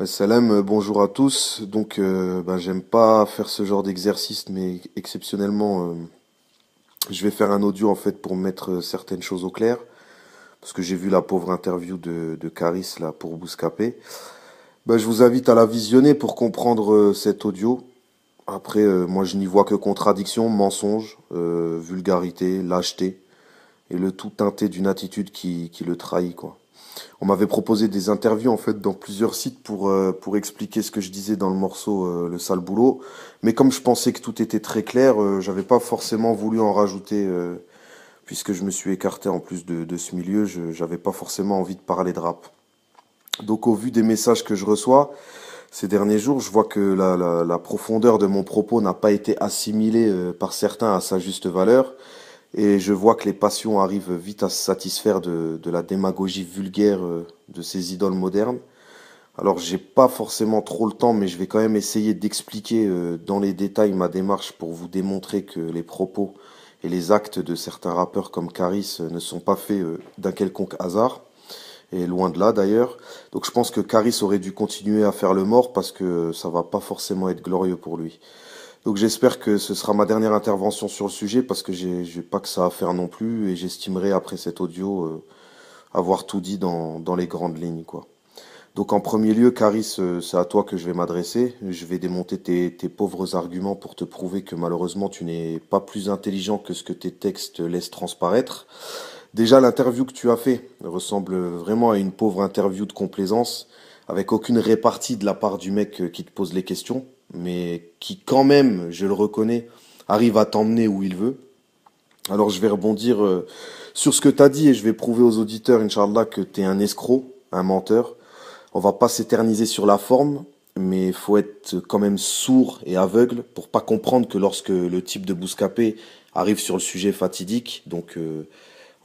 Salam, bonjour à tous. Donc, j'aime pas faire ce genre d'exercice, mais exceptionnellement, je vais faire un audio en fait pour mettre certaines choses au clair, parce que j'ai vu la pauvre interview de Caris là pour Bouscapé. Je vous invite à la visionner pour comprendre cet audio. Après, moi, je n'y vois que contradiction, mensonge, vulgarité, lâcheté, et le tout teinté d'une attitude qui le trahit, quoi. On m'avait proposé des interviews en fait dans plusieurs sites pour expliquer ce que je disais dans le morceau Le sale boulot. Mais comme je pensais que tout était très clair, j'avais pas forcément voulu en rajouter puisque je me suis écarté en plus de ce milieu, j'avais pas forcément envie de parler de rap. Donc au vu des messages que je reçois ces derniers jours, je vois que la profondeur de mon propos n'a pas été assimilée par certains à sa juste valeur. Et je vois que les passions arrivent vite à se satisfaire de la démagogie vulgaire de ces idoles modernes. Alors j'ai pas forcément trop le temps, mais je vais quand même essayer d'expliquer dans les détails ma démarche pour vous démontrer que les propos et les actes de certains rappeurs comme Caris ne sont pas faits d'un quelconque hasard, et loin de là d'ailleurs. Donc je pense que Caris aurait dû continuer à faire le mort parce que ça va pas forcément être glorieux pour lui. Donc j'espère que ce sera ma dernière intervention sur le sujet parce que j'ai pas que ça à faire non plus et j'estimerai après cet audio avoir tout dit dans les grandes lignes, quoi. Donc en premier lieu, Caris, c'est à toi que je vais m'adresser. Je vais démonter tes pauvres arguments pour te prouver que malheureusement tu n'es pas plus intelligent que ce que tes textes laissent transparaître. Déjà, l'interview que tu as fait ressemble vraiment à une pauvre interview de complaisance, avec aucune répartie de la part du mec qui te pose les questions, mais qui quand même, je le reconnais, arrive à t'emmener où il veut. Alors je vais rebondir sur ce que t'as dit et je vais prouver aux auditeurs, Inch'Allah, que t'es un escroc, un menteur. On va pas s'éterniser sur la forme, mais il faut être quand même sourd et aveugle pour pas comprendre que lorsque le type de Bouscapé arrive sur le sujet fatidique, donc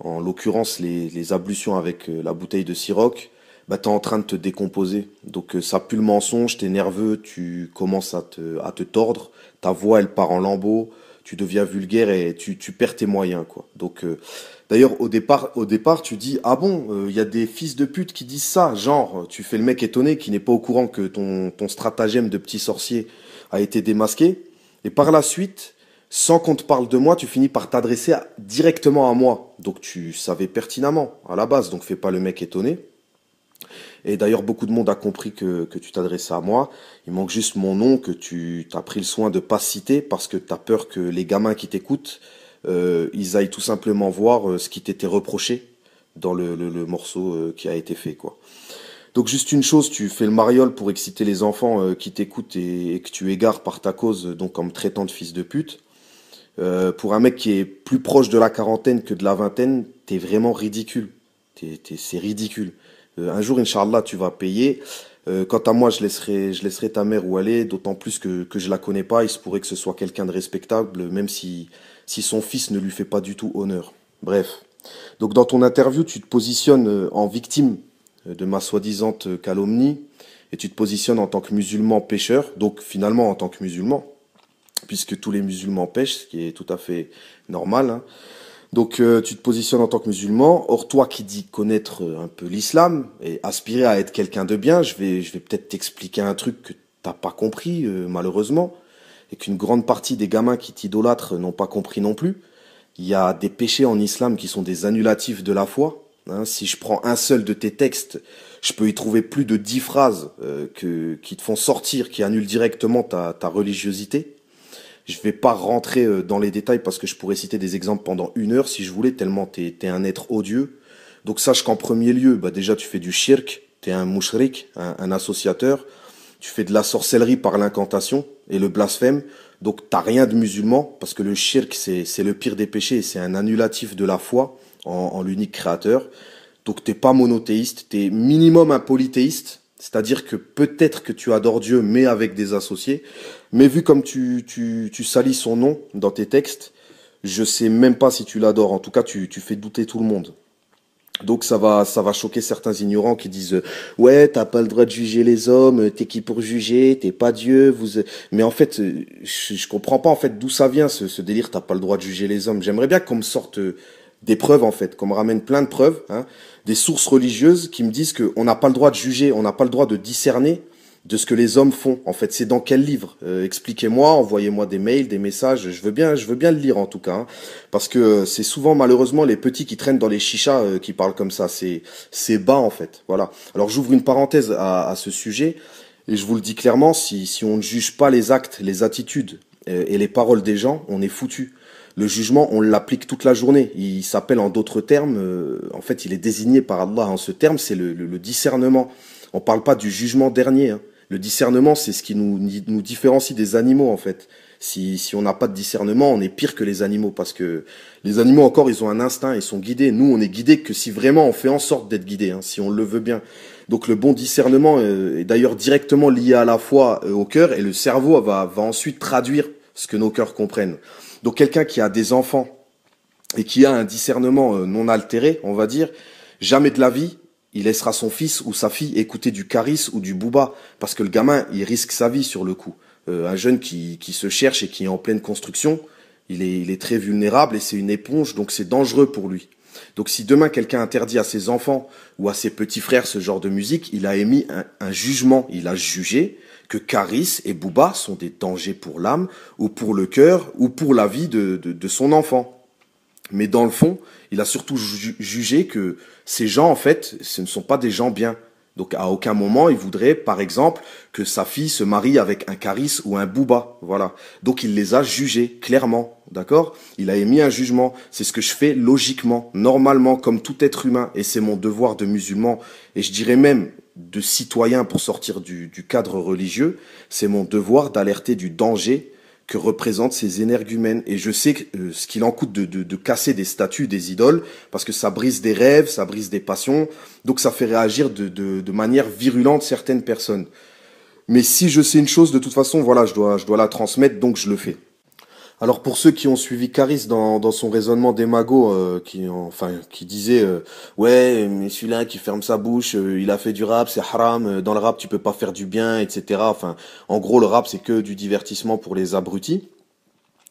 en l'occurrence les ablutions avec la bouteille de Ciroc, t'es en train de te décomposer. Donc ça pue le mensonge, t'es nerveux, tu commences à te tordre, ta voix elle part en lambeaux, tu deviens vulgaire et tu perds tes moyens, quoi. Donc d'ailleurs au départ tu dis ah bon, il y a des fils de pute qui disent ça, genre tu fais le mec étonné qui n'est pas au courant que ton stratagème de petit sorcier a été démasqué, et par la suite sans qu'on te parle de moi, tu finis par t'adresser directement à moi. Donc tu savais pertinemment à la base, donc fais pas le mec étonné. Et d'ailleurs, beaucoup de monde a compris que tu t'adressais à moi. Il manque juste mon nom que tu as pris le soin de pas citer parce que tu as peur que les gamins qui t'écoutent, ils aillent tout simplement voir ce qui t'était reproché dans le morceau qui a été fait, quoi. Donc juste une chose, tu fais le mariole pour exciter les enfants qui t'écoutent et que tu égares par ta cause, donc en me traitant de fils de pute. Pour un mec qui est plus proche de la quarantaine que de la vingtaine, t'es vraiment ridicule. C'est ridicule. Un jour, Inch'Allah, tu vas payer. Quant à moi, je laisserai ta mère où elle est, d'autant plus que je la connais pas. Il se pourrait que ce soit quelqu'un de respectable, même si son fils ne lui fait pas du tout honneur. Bref. Donc dans ton interview, tu te positionnes en victime de ma soi-disant calomnie, et tu te positionnes en tant que musulman pécheur, donc finalement en tant que musulman, puisque tous les musulmans pêchent, ce qui est tout à fait normal, hein. Donc tu te positionnes en tant que musulman. Or toi qui dis connaître un peu l'islam et aspirer à être quelqu'un de bien, je vais peut-être t'expliquer un truc que t'as pas compris malheureusement, et qu'une grande partie des gamins qui t'idolâtrent n'ont pas compris non plus. Il y a des péchés en islam qui sont des annulatifs de la foi, hein. Si je prends un seul de tes textes, je peux y trouver plus de 10 phrases qui te font sortir, qui annulent directement ta religiosité. Je vais pas rentrer dans les détails parce que je pourrais citer des exemples pendant 1 heure si je voulais, tellement t'es un être odieux. Donc sache qu'en premier lieu, déjà tu fais du shirk, t'es un mouchrik, un associateur. Tu fais de la sorcellerie par l'incantation et le blasphème. Donc t'as rien de musulman parce que le shirk c'est le pire des péchés et c'est un annulatif de la foi en l'unique créateur. Donc t'es pas monothéiste, t'es minimum un polythéiste. C'est-à-dire que peut-être que tu adores Dieu, mais avec des associés. Mais vu comme tu salis son nom dans tes textes, je sais même pas si tu l'adores. En tout cas, tu fais douter tout le monde. Donc ça va choquer certains ignorants qui disent ouais, t'as pas le droit de juger les hommes, t'es qui pour juger, t'es pas Dieu, mais en fait je comprends pas en fait d'où ça vient ce délire, t'as pas le droit de juger les hommes. J'aimerais bien qu'on me sorte des preuves en fait, qu'on me ramène plein de preuves, hein, des sources religieuses qui me disent qu'on n'a pas le droit de juger, on n'a pas le droit de discerner de ce que les hommes font. En fait, c'est dans quel livre? Expliquez-moi, envoyez-moi des mails, des messages. Je veux bien le lire en tout cas, hein. Parce que c'est souvent malheureusement les petits qui traînent dans les chichas qui parlent comme ça. C'est bas en fait. Voilà. Alors j'ouvre une parenthèse à ce sujet et je vous le dis clairement, si on ne juge pas les actes, les attitudes et les paroles des gens, on est foutu. Le jugement, on l'applique toute la journée. Il s'appelle en d'autres termes, en fait, il est désigné par Allah en ce terme, c'est le discernement. On parle pas du jugement dernier, hein. Le discernement, c'est ce qui nous différencie des animaux, en fait. Si on n'a pas de discernement, on est pire que les animaux, parce que les animaux, encore, ils ont un instinct, ils sont guidés. Nous, on est guidés que si vraiment on fait en sorte d'être guidés, hein, si on le veut bien. Donc le bon discernement est d'ailleurs directement lié à la foi au cœur, et le cerveau va ensuite traduire ce que nos cœurs comprennent. Donc quelqu'un qui a des enfants et qui a un discernement non altéré, on va dire, jamais de la vie, il laissera son fils ou sa fille écouter du Caris ou du Booba, parce que le gamin, il risque sa vie sur le coup. Un jeune qui se cherche et qui est en pleine construction, il est très vulnérable et c'est une éponge, donc c'est dangereux pour lui. Donc si demain quelqu'un interdit à ses enfants ou à ses petits frères ce genre de musique, il a émis un jugement, il a jugé que Caris et Booba sont des dangers pour l'âme ou pour le cœur ou pour la vie de son enfant. Mais dans le fond, il a surtout jugé que ces gens, en fait, ce ne sont pas des gens bien. Donc à aucun moment, il voudrait, par exemple, que sa fille se marie avec un Caris ou un Booba. Voilà. Donc il les a jugés, clairement. D'accord? Il a émis un jugement. C'est ce que je fais logiquement, normalement, comme tout être humain. Et c'est mon devoir de musulman. Et je dirais même de citoyen pour sortir du cadre religieux. C'est mon devoir d'alerter du danger que représentent ces énergumènes. Et je sais ce qu'il en coûte de casser des statues, des idoles, parce que ça brise des rêves, ça brise des passions, donc ça fait réagir de manière virulente certaines personnes. Mais si je sais une chose, de toute façon, voilà, je dois la transmettre, donc je le fais. Alors pour ceux qui ont suivi Caris dans son raisonnement démago, qui disait ouais mais celui-là qui ferme sa bouche, il a fait du rap, c'est haram, dans le rap tu peux pas faire du bien, etc. Enfin en gros le rap c'est que du divertissement pour les abrutis.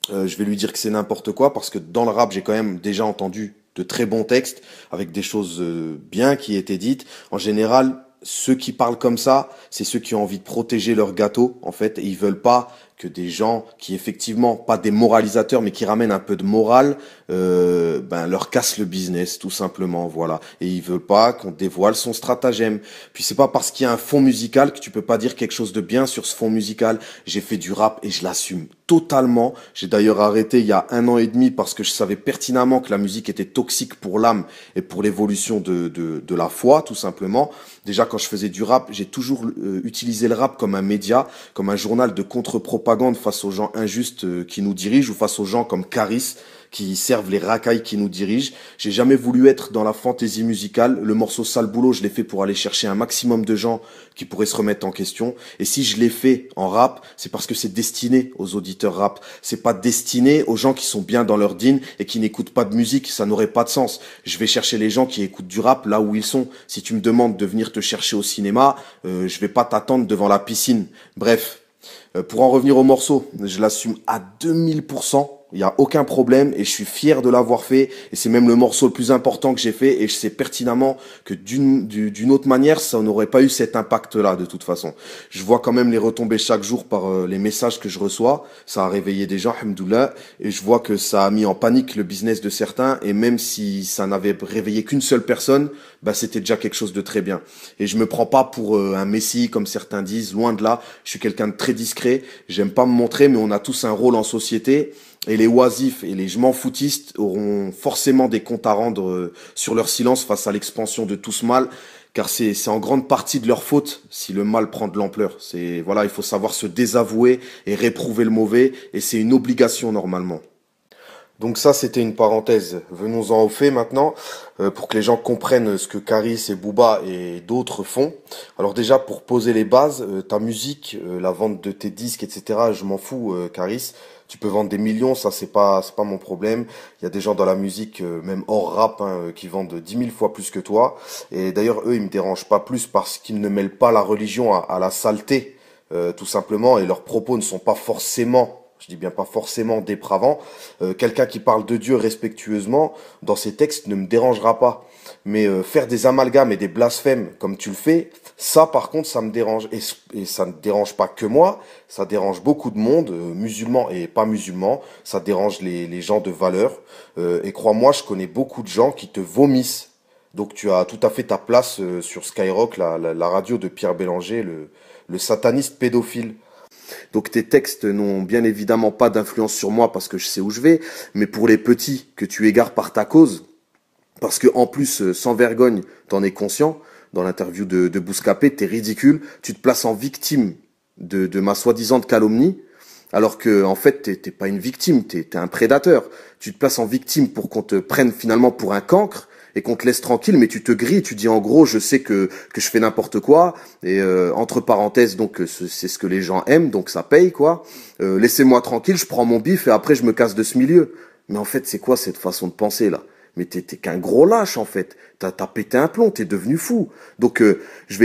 Je vais lui dire que c'est n'importe quoi parce que dans le rap j'ai quand même déjà entendu de très bons textes avec des choses bien qui étaient dites. En général ceux qui parlent comme ça, c'est ceux qui ont envie de protéger leur gâteau en fait et ils veulent pas que des gens qui effectivement pas des moralisateurs mais qui ramènent un peu de morale leur cassent le business tout simplement, voilà, et ils veulent pas qu'on dévoile son stratagème. Puis c'est pas parce qu'il y a un fond musical que tu peux pas dire quelque chose de bien sur ce fond musical. J'ai fait du rap et je l'assume totalement. J'ai d'ailleurs arrêté il y a 1 an et demi parce que je savais pertinemment que la musique était toxique pour l'âme et pour l'évolution de la foi tout simplement. Déjà quand je faisais du rap, j'ai toujours utilisé le rap comme un média, comme un journal de contre-propagande face aux gens injustes qui nous dirigent ou face aux gens comme Caris qui servent les racailles qui nous dirigent. J'ai jamais voulu être dans la fantaisie musicale. Le morceau Sale Boulot, je l'ai fait pour aller chercher un maximum de gens qui pourraient se remettre en question. Et si je l'ai fait en rap, c'est parce que c'est destiné aux auditeurs rap. C'est pas destiné aux gens qui sont bien dans leur dîne et qui n'écoutent pas de musique. Ça n'aurait pas de sens. Je vais chercher les gens qui écoutent du rap là où ils sont. Si tu me demandes de venir te chercher au cinéma, je vais pas t'attendre devant la piscine. Bref. Pour en revenir au morceau, je l'assume à 2000%. Il n'y a aucun problème et je suis fier de l'avoir fait. Et c'est même le morceau le plus important que j'ai fait. Et je sais pertinemment que d'une autre manière, ça n'aurait pas eu cet impact-là de toute façon. Je vois quand même les retombées chaque jour par les messages que je reçois. Ça a réveillé des gens, alhamdoulilah. Et je vois que ça a mis en panique le business de certains. Et même si ça n'avait réveillé qu'une seule personne, bah c'était déjà quelque chose de très bien. Et je me prends pas pour un messie comme certains disent. Loin de là. Je suis quelqu'un de très discret. J'aime pas me montrer, mais on a tous un rôle en société. Et les oisifs et les je m'en foutistes auront forcément des comptes à rendre sur leur silence face à l'expansion de tout ce mal, car c'est en grande partie de leur faute si le mal prend de l'ampleur. C'est voilà, il faut savoir se désavouer et réprouver le mauvais, et c'est une obligation normalement. Donc ça, c'était une parenthèse. Venons-en au fait maintenant, pour que les gens comprennent ce que Caris et Booba et d'autres font. Alors déjà, pour poser les bases, ta musique, la vente de tes disques, etc., je m'en fous, Caris. Tu peux vendre des millions, ça c'est pas mon problème. Il y a des gens dans la musique, même hors rap, hein, qui vendent 10 000 fois plus que toi. Et d'ailleurs, eux, ils me dérangent pas plus parce qu'ils ne mêlent pas la religion à la saleté, tout simplement. Et leurs propos ne sont pas forcément je dis bien pas forcément dépravant, quelqu'un qui parle de Dieu respectueusement dans ses textes ne me dérangera pas. Mais faire des amalgames et des blasphèmes comme tu le fais, ça par contre ça me dérange. Et ça ne dérange pas que moi, ça dérange beaucoup de monde, musulmans et pas musulmans, ça dérange les gens de valeur. Et crois-moi, je connais beaucoup de gens qui te vomissent. Donc tu as tout à fait ta place sur Skyrock, la radio de Pierre Bélanger, le sataniste pédophile. Donc tes textes n'ont bien évidemment pas d'influence sur moi parce que je sais où je vais, mais pour les petits que tu égares par ta cause, parce que en plus, sans vergogne, t'en es conscient, dans l'interview de Bouscapé, t'es ridicule, tu te places en victime de ma soi-disant calomnie, alors que en fait t'es pas une victime, t'es un prédateur. Tu te places en victime pour qu'on te prenne finalement pour un cancre, et qu'on te laisse tranquille, mais tu te grilles, tu dis en gros, je sais que je fais n'importe quoi, et entre parenthèses, donc c'est ce que les gens aiment, donc ça paye, quoi. Laissez-moi tranquille, je prends mon bif, et après je me casse de ce milieu. Mais en fait, c'est quoi cette façon de penser, là? Mais t'es qu'un gros lâche, en fait. T'as pété un plomb, t'es devenu fou. Donc je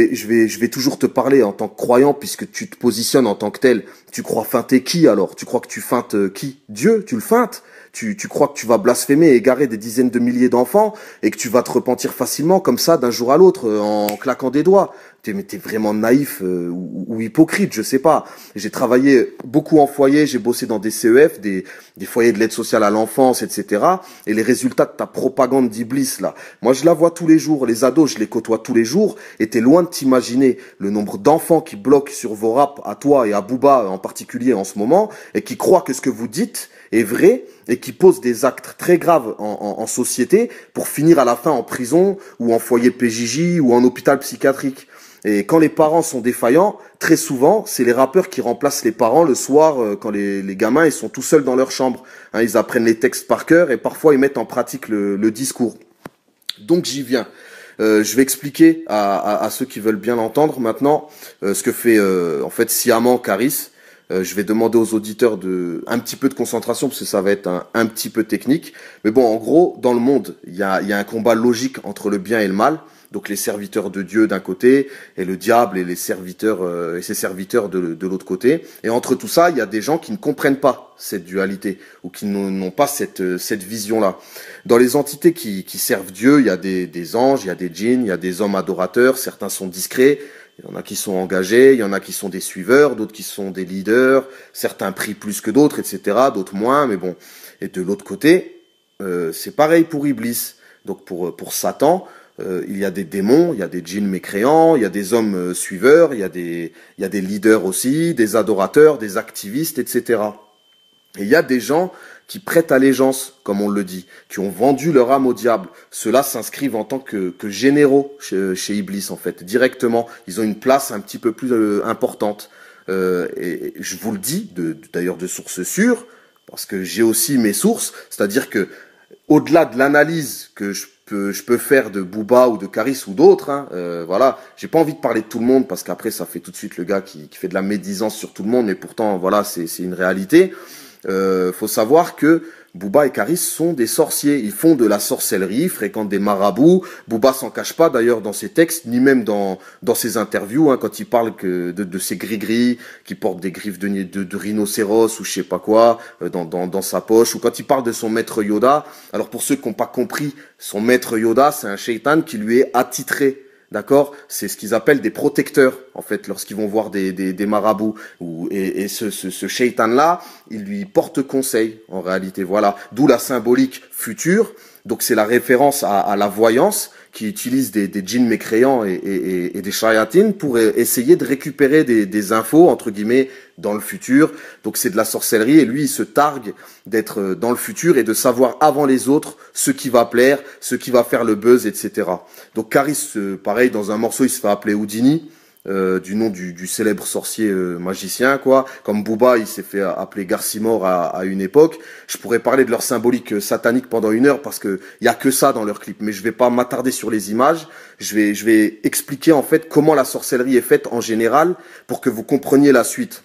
vais toujours te parler en tant que croyant, puisque tu te positionnes en tant que tel. Tu crois feinter qui, alors? Tu crois que tu feintes qui? Dieu? Tu le feintes? Tu crois que tu vas blasphémer et égarer des dizaines de milliers d'enfants et que tu vas te repentir facilement comme ça d'un jour à l'autre en claquant des doigts. T'es vraiment naïf ou hypocrite, je sais pas. J'ai travaillé beaucoup en foyer, j'ai bossé dans des CEF, des foyers de l'aide sociale à l'enfance, etc. Et les résultats de ta propagande d'Iblis, là, moi je la vois tous les jours, les ados, je les côtoie tous les jours, et t'es loin de t'imaginer le nombre d'enfants qui bloquent sur vos raps, à toi et à Booba en particulier en ce moment, et qui croient que ce que vous dites est vrai, et qui posent des actes très graves en société pour finir à la fin en prison, ou en foyer PJJ, ou en hôpital psychiatrique. Et quand les parents sont défaillants, très souvent, c'est les rappeurs qui remplacent les parents le soir quand les gamins ils sont tout seuls dans leur chambre. Hein, ils apprennent les textes par cœur et parfois ils mettent en pratique le discours. Donc j'y viens. Je vais expliquer à ceux qui veulent bien l'entendre maintenant ce que fait en fait sciemment Caris. Je vais demander aux auditeurs un petit peu de concentration parce que ça va être un petit peu technique. Mais bon, en gros, dans le monde, il y a un combat logique entre le bien et le mal. Donc les serviteurs de Dieu d'un côté et le diable et les serviteurs et ses serviteurs de l'autre côté. Et entre tout ça, il y a des gens qui ne comprennent pas cette dualité ou qui n'ont pas cette vision-là. Dans les entités qui servent Dieu, il y a des anges, il y a des djinns, il y a des hommes adorateurs. Certains sont discrets. Il y en a qui sont engagés, il y en a qui sont des suiveurs, d'autres qui sont des leaders, certains prient plus que d'autres, etc., d'autres moins, mais bon. Et de l'autre côté, c'est pareil pour Iblis. Donc pour Satan, il y a des démons, il y a des djinns mécréants, il y a des hommes suiveurs, il y a des leaders aussi, des adorateurs, des activistes, etc. Et il y a des gens qui prêtent allégeance, comme on le dit, qui ont vendu leur âme au diable. Ceux-là s'inscrivent en tant que généraux chez Iblis, en fait, directement. Ils ont une place un petit peu plus importante. Et je vous le dis, d'ailleurs de sources sûres, parce que j'ai aussi mes sources, c'est-à-dire que au-delà de l'analyse que je peux faire de Booba ou de Caris ou d'autres, hein, voilà, j'ai pas envie de parler de tout le monde parce qu'après ça fait tout de suite le gars qui fait de la médisance sur tout le monde, mais pourtant voilà, c'est une réalité. Faut savoir que Booba et Caris sont des sorciers, ils font de la sorcellerie, fréquentent des marabouts. Booba s'en cache pas d'ailleurs dans ses textes, ni même dans ses interviews, hein, quand il parle de ses gris-gris, qui portent des griffes de rhinocéros ou je sais pas quoi, dans sa poche, ou quand il parle de son maître Yoda. Alors pour ceux qui n'ont pas compris, son maître Yoda, c'est un shaitan qui lui est attitré. D'accord, c'est ce qu'ils appellent des protecteurs en fait lorsqu'ils vont voir des marabouts et ce shaitan-là, il lui porte conseil en réalité. Voilà, d'où la symbolique future. Donc c'est la référence à la voyance qui utilise des djinns mécréants et des shayatines pour essayer de récupérer des infos entre guillemets dans le futur. Donc c'est de la sorcellerie et lui il se targue d'être dans le futur et de savoir avant les autres ce qui va plaire, ce qui va faire le buzz, etc. Donc Caris, pareil, dans un morceau il se fait appeler Houdini. Du nom du célèbre sorcier magicien, quoi. Comme Booba, il s'est fait appeler Garcimore à une époque. Je pourrais parler de leur symbolique satanique pendant 1 heure parce que y a que ça dans leurs clips. Mais je vais pas m'attarder sur les images. Je vais expliquer en fait comment la sorcellerie est faite en général pour que vous compreniez la suite.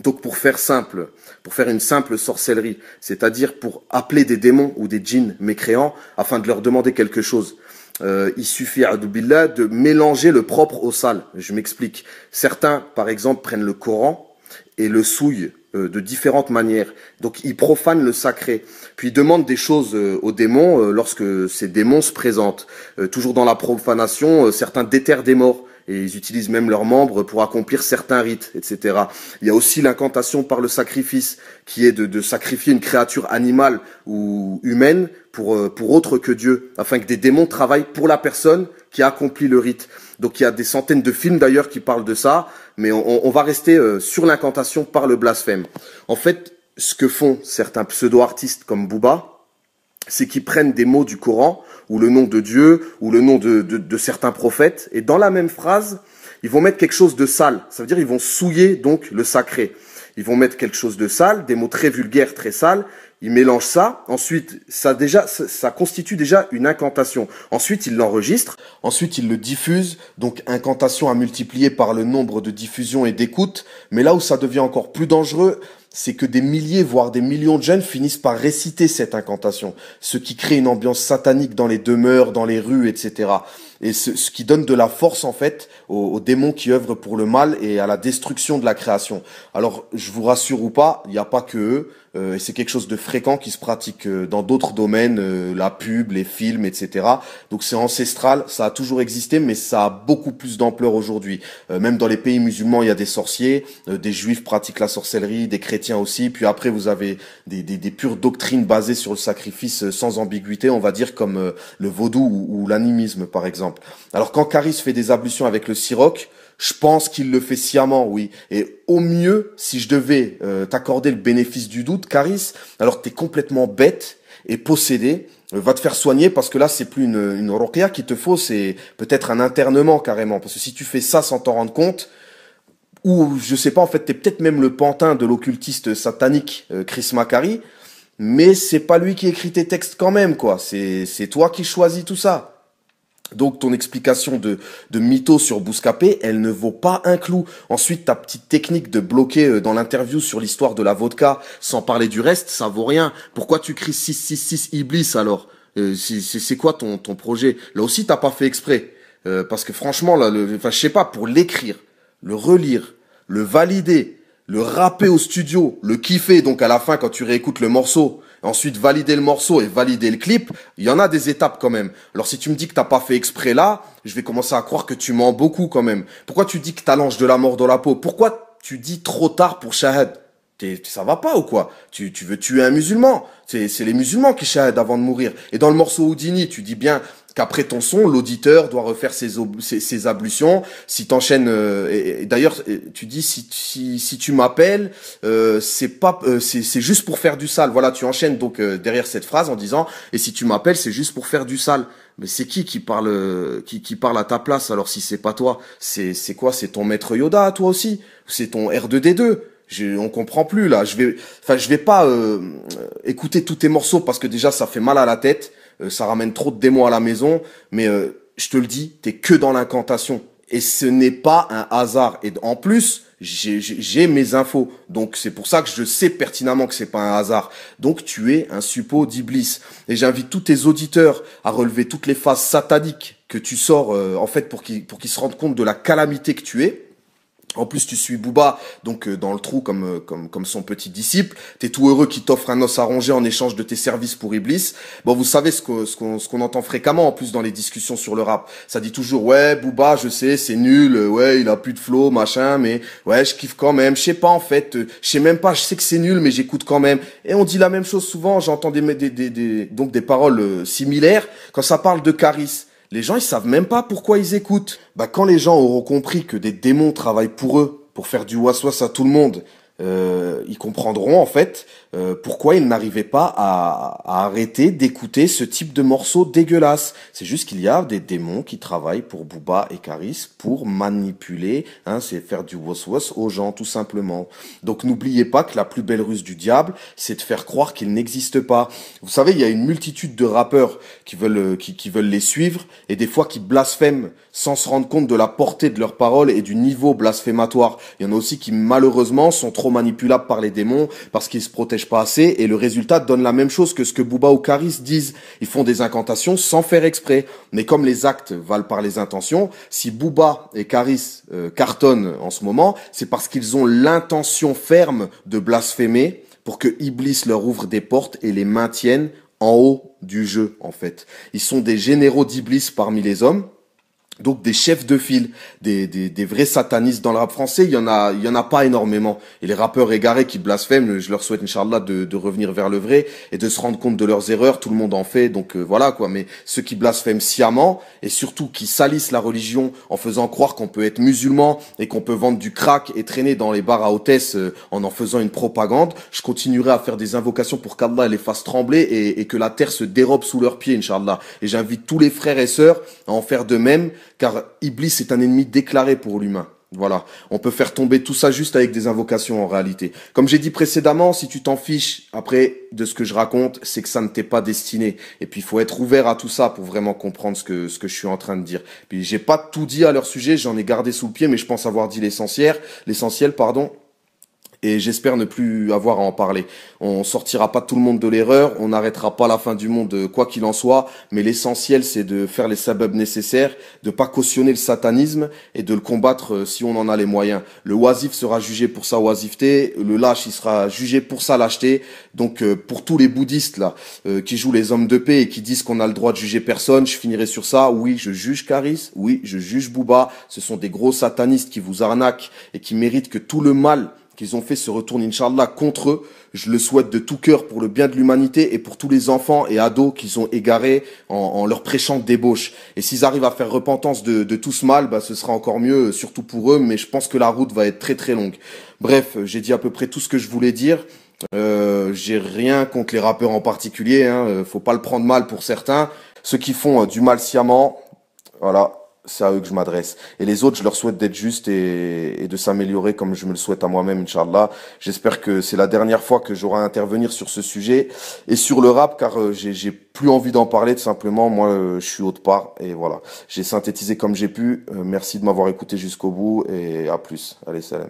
Donc pour faire simple, pour faire une simple sorcellerie, c'est-à-dire pour appeler des démons ou des djinns mécréants afin de leur demander quelque chose. Il suffit, billah, de mélanger le propre au sale. Je m'explique. Certains, par exemple, prennent le Coran et le souillent de différentes manières. Donc ils profanent le sacré. Puis ils demandent des choses aux démons lorsque ces démons se présentent. Toujours dans la profanation, certains déterrent des morts. Et ils utilisent même leurs membres pour accomplir certains rites, etc. Il y a aussi l'incantation par le sacrifice, qui est de sacrifier une créature animale ou humaine pour autre que Dieu, afin que des démons travaillent pour la personne qui a accompli le rite. Donc il y a des centaines de films d'ailleurs qui parlent de ça, mais on va rester sur l'incantation par le blasphème. En fait, ce que font certains pseudo-artistes comme Booba, c'est qu'ils prennent des mots du Coran, ou le nom de Dieu, ou le nom de certains prophètes, et dans la même phrase, ils vont mettre quelque chose de sale. Ça veut dire ils vont souiller donc le sacré. Ils vont mettre quelque chose de sale, des mots très vulgaires, très sales, ils mélangent ça, ensuite ça constitue déjà une incantation. Ensuite ils l'enregistrent, ensuite ils le diffusent, donc incantation à multiplier par le nombre de diffusions et d'écoutes, mais là où ça devient encore plus dangereux, c'est que des milliers, voire des millions de jeunes finissent par réciter cette incantation, ce qui crée une ambiance satanique dans les demeures, dans les rues, etc. Et ce qui donne de la force, en fait, aux démons qui œuvrent pour le mal et à la destruction de la création. Alors, je vous rassure ou pas, il n'y a pas que eux, et c'est quelque chose de fréquent qui se pratique dans d'autres domaines, la pub, les films, etc. Donc c'est ancestral, ça a toujours existé, mais ça a beaucoup plus d'ampleur aujourd'hui. Même dans les pays musulmans, il y a des sorciers, des juifs pratiquent la sorcellerie, des chrétiens aussi, puis après vous avez des pures doctrines basées sur le sacrifice sans ambiguïté, on va dire, comme le vaudou ou l'animisme par exemple. Alors quand Caris fait des ablutions avec le siroc, je pense qu'il le fait sciemment, oui. Et au mieux, si je devais t'accorder le bénéfice du doute, Caris, alors t'es complètement bête et possédé, va te faire soigner parce que là, c'est plus une ruqya qu'il te faut, c'est peut-être un internement carrément. Parce que si tu fais ça sans t'en rendre compte, ou je sais pas, en fait, t'es peut-être même le pantin de l'occultiste satanique Chris Macari, mais c'est pas lui qui écrit tes textes quand même, quoi. C'est toi qui choisis tout ça. Donc ton explication de mytho sur Bouscapé, elle ne vaut pas un clou. Ensuite, ta petite technique de bloquer dans l'interview sur l'histoire de la vodka, sans parler du reste, ça vaut rien. Pourquoi tu cries 666 Iblis alors c'est quoi ton projet? Là aussi, t'as pas fait exprès. Parce que franchement, là, je sais pas, pour l'écrire, le relire, le valider, le rapper au studio, le kiffer, donc à la fin quand tu réécoutes le morceau, ensuite valider le morceau et valider le clip, il y en a des étapes quand même. Alors si tu me dis que t'as pas fait exprès là, je vais commencer à croire que tu mens beaucoup quand même. Pourquoi tu dis que t'as l'ange de la mort dans la peau? Pourquoi tu dis trop tard pour Shahad? Ça va pas ou quoi? Tu veux tuer un musulman? C'est les musulmans qui shahadent avant de mourir. Et dans le morceau Houdini, tu dis bien qu'après ton son, l'auditeur doit refaire ses ablutions. Si t'enchaînes, et d'ailleurs, tu dis si tu m'appelles, c'est juste pour faire du sale. Voilà, tu enchaînes donc derrière cette phrase en disant et si tu m'appelles, c'est juste pour faire du sale. Mais c'est qui parle qui parle à ta place alors si c'est pas toi? C'est quoi? C'est ton maître Yoda toi aussi? C'est ton R2D2? On comprend plus là. Je vais pas écouter tous tes morceaux parce que déjà ça fait mal à la tête. Ça ramène trop de démons à la maison, mais je te le dis, t'es que dans l'incantation. Et ce n'est pas un hasard. Et en plus, j'ai mes infos. Donc c'est pour ça que je sais pertinemment que c'est pas un hasard. Donc tu es un suppôt d'Iblis. Et j'invite tous tes auditeurs à relever toutes les phases sataniques que tu sors, en fait, pour qu'ils se rendent compte de la calamité que tu es. En plus, tu suis Booba, donc dans le trou comme son petit disciple. T'es tout heureux qu'il t'offre un os à ronger en échange de tes services pour Iblis. Bon, vous savez ce qu'on entend fréquemment en plus dans les discussions sur le rap. Ça dit toujours ouais, Booba, je sais, c'est nul, ouais, il a plus de flow, machin, mais ouais, je kiffe quand même. Je sais pas en fait, je sais même pas, je sais que c'est nul, mais j'écoute quand même. Et on dit la même chose souvent. J'entends donc des paroles similaires quand ça parle de Caris. Les gens, ils savent même pas pourquoi ils écoutent. Bah, quand les gens auront compris que des démons travaillent pour eux, pour faire du waswas à tout le monde, ils comprendront en fait pourquoi ils n'arrivaient pas à arrêter d'écouter ce type de morceaux dégueulasses. C'est juste qu'il y a des démons qui travaillent pour Booba et Caris pour manipuler, c'est faire du waswas aux gens tout simplement. Donc n'oubliez pas que la plus belle ruse du diable, c'est de faire croire qu'il n'existe pas. Vous savez, il y a une multitude de rappeurs qui veulent les suivre et des fois qui blasphèment sans se rendre compte de la portée de leurs paroles et du niveau blasphématoire. Il y en a aussi qui malheureusement sont trop trop manipulables par les démons, parce qu'ils se protègent pas assez, et le résultat donne la même chose que ce que Booba ou Karis disent. Ils font des incantations sans faire exprès. Mais comme les actes valent par les intentions, si Booba et Karis cartonnent en ce moment, c'est parce qu'ils ont l'intention ferme de blasphémer pour que Iblis leur ouvre des portes et les maintienne en haut du jeu, en fait. Ils sont des généraux d'Iblis parmi les hommes. Donc des chefs de file, des vrais satanistes dans le rap français, il y en a pas énormément. Et les rappeurs égarés qui blasphèment, je leur souhaite inchallah de revenir vers le vrai et de se rendre compte de leurs erreurs. Tout le monde en fait, donc voilà quoi. Mais ceux qui blasphèment sciemment et surtout qui salissent la religion en faisant croire qu'on peut être musulman et qu'on peut vendre du crack et traîner dans les bars à hôtesse en faisant une propagande, je continuerai à faire des invocations pour qu'Allah les fasse trembler et que la terre se dérobe sous leurs pieds, inchallah. Et j'invite tous les frères et sœurs à en faire de même, car Iblis est un ennemi déclaré pour l'humain. Voilà, on peut faire tomber tout ça juste avec des invocations en réalité. Comme j'ai dit précédemment, si tu t'en fiches après de ce que je raconte, c'est que ça ne t'est pas destiné. Et puis il faut être ouvert à tout ça pour vraiment comprendre ce que je suis en train de dire. Puis j'ai pas tout dit à leur sujet, j'en ai gardé sous le pied, mais je pense avoir dit l'essentiel, pardon. Et j'espère ne plus avoir à en parler. On sortira pas tout le monde de l'erreur, on n'arrêtera pas la fin du monde quoi qu'il en soit, mais l'essentiel c'est de faire les sababs nécessaires, de pas cautionner le satanisme et de le combattre si on en a les moyens. Le oisif sera jugé pour sa oisiveté, le lâche il sera jugé pour sa lâcheté. Donc pour tous les bouddhistes là qui jouent les hommes de paix et qui disent qu'on a le droit de juger personne, je finirai sur ça. Oui, je juge Karis, oui, je juge Booba, ce sont des gros satanistes qui vous arnaquent et qui méritent que tout le mal qu'ils ont fait se retourne, Inch'Allah, contre eux. Je le souhaite de tout cœur pour le bien de l'humanité et pour tous les enfants et ados qu'ils ont égarés en leur prêchant débauche. Et s'ils arrivent à faire repentance de tout ce mal, bah, ce sera encore mieux, surtout pour eux, mais je pense que la route va être très très longue. Bref, j'ai dit à peu près tout ce que je voulais dire. J'ai rien contre les rappeurs en particulier, hein. Faut pas le prendre mal pour certains. Ceux qui font du mal sciemment, voilà. C'est à eux que je m'adresse. Et les autres, je leur souhaite d'être justes et de s'améliorer comme je me le souhaite à moi-même, Inch'Allah. J'espère que c'est la dernière fois que j'aurai à intervenir sur ce sujet et sur le rap, car j'ai plus envie d'en parler, tout simplement. Moi, je suis autre part et voilà. J'ai synthétisé comme j'ai pu. Merci de m'avoir écouté jusqu'au bout et à plus. Allez, salam.